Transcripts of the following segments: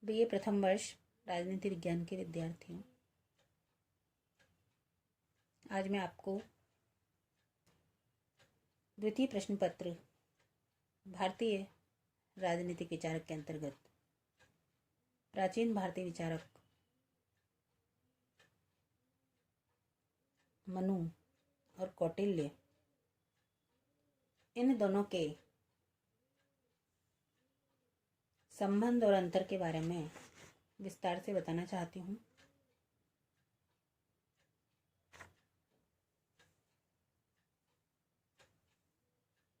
BA प्रथम वर्ष राजनीति विज्ञान के विद्यार्थियों, आज मैं आपको द्वितीय प्रश्न पत्र भारतीय राजनीतिक विचारक के अंतर्गत प्राचीन भारतीय विचारक मनु और कौटिल्य, इन दोनों के संबंध और अंतर के बारे में विस्तार से बताना चाहती हूँ।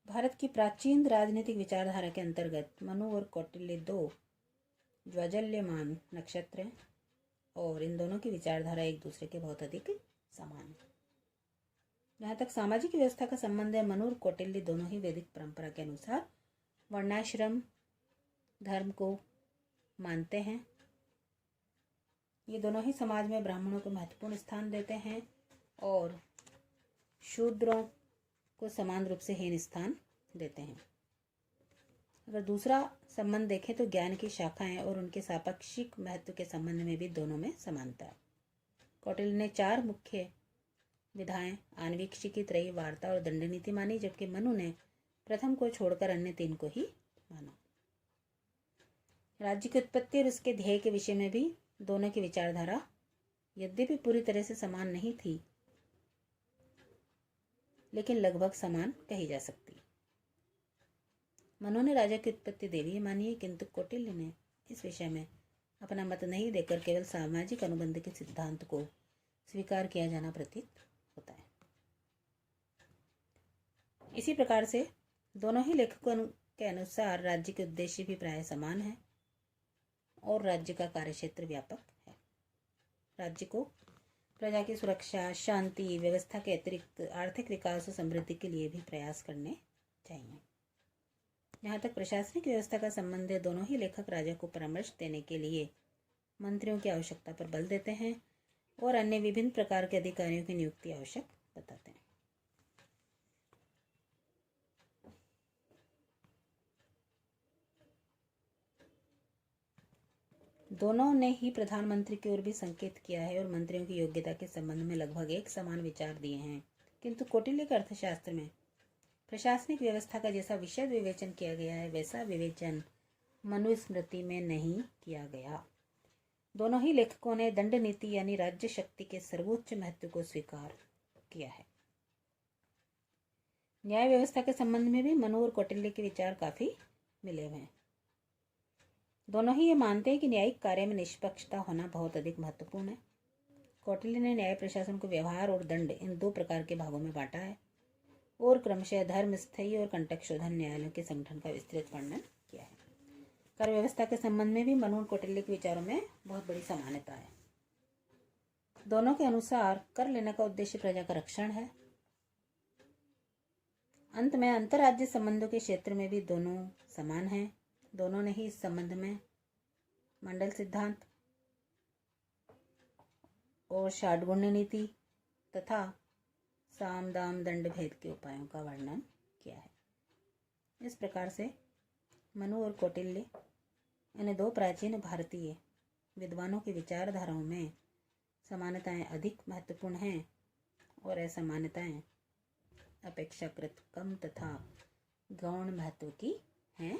भारत की प्राचीन राजनीतिक विचारधारा के अंतर्गत मनु और कौटिल्य दो ज्वलंतमान नक्षत्र हैं और इन दोनों की विचारधारा एक दूसरे के बहुत अधिक समान है। जहाँ तक सामाजिक व्यवस्था का संबंध है, मनु और कौटिल्य दोनों ही वैदिक परंपरा के अनुसार वर्णाश्रम धर्म को मानते हैं। ये दोनों ही समाज में ब्राह्मणों को महत्वपूर्ण स्थान देते हैं और शूद्रों को समान रूप से हीन स्थान देते हैं। अगर दूसरा संबंध देखें तो ज्ञान की शाखाएं और उनके सापेक्षिक महत्व के संबंध में भी दोनों में समानता है। कौटिल्य ने 4 मुख्य विधाएं आन्वीक्षिकी, त्रयी, वार्ता और दंड नीति मानी, जबकि मनु ने प्रथम को छोड़कर अन्य 3 को ही माना। राज्य की उत्पत्ति और उसके ध्येय के विषय में भी दोनों की विचारधारा यद्यपि पूरी तरह से समान नहीं थी, लेकिन लगभग समान कही जा सकती है। मनु ने राजा की उत्पत्ति दैवीय मानी है, किंतु कौटिल्य ने इस विषय में अपना मत नहीं देकर केवल सामाजिक अनुबंध के सिद्धांत को स्वीकार किया जाना प्रतीत होता है। इसी प्रकार से दोनों ही लेखकों के अनुसार राज्य के उद्देश्य भी प्राय समान है और राज्य का कार्यक्षेत्र व्यापक है। राज्य को प्रजा की सुरक्षा, शांति, व्यवस्था के अतिरिक्त आर्थिक विकास और समृद्धि के लिए भी प्रयास करने चाहिए। जहाँ तक प्रशासनिक व्यवस्था का संबंध है, दोनों ही लेखक राजा को परामर्श देने के लिए मंत्रियों की आवश्यकता पर बल देते हैं और अन्य विभिन्न प्रकार के अधिकारियों की नियुक्ति आवश्यक बताते हैं। दोनों ने ही प्रधानमंत्री की ओर भी संकेत किया है और मंत्रियों की योग्यता के संबंध में लगभग एक समान विचार दिए हैं, किंतु कौटिल्य के अर्थशास्त्र में प्रशासनिक व्यवस्था का जैसा विषय विवेचन किया गया है, वैसा विवेचन मनुस्मृति में नहीं किया गया। दोनों ही लेखकों ने दंड नीति यानी राज्य शक्ति के सर्वोच्च महत्व को स्वीकार किया है। न्याय व्यवस्था के संबंध में भी मनु और कौटिल्य के विचार काफी मिले हुए हैं। दोनों ही ये मानते हैं कि न्यायिक कार्य में निष्पक्षता होना बहुत अधिक महत्वपूर्ण है। कौटिल्य ने न्याय प्रशासन को व्यवहार और दंड इन 2 प्रकार के भागों में बांटा है और क्रमशः धर्म, स्थयी और कंटक शोधन न्यायालयों के संगठन का विस्तृत वर्णन किया है। कर व्यवस्था के संबंध में भी मनु और कौटिल्य के विचारों में बहुत बड़ी समानता है। दोनों के अनुसार कर लेने का उद्देश्य प्रजा का रक्षण है। अंत में अंतर्राज्य संबंधों के क्षेत्र में भी दोनों समान हैं। दोनों ने ही इस संबंध में मंडल सिद्धांत और षाडगुण्य नीति तथा साम दाम दंड भेद के उपायों का वर्णन किया है। इस प्रकार से मनु और कौटिल्य इन 2 प्राचीन भारतीय विद्वानों की विचारधाराओं में समानताएं अधिक महत्वपूर्ण हैं और असमानताएं अपेक्षाकृत कम तथा गौण महत्व की हैं।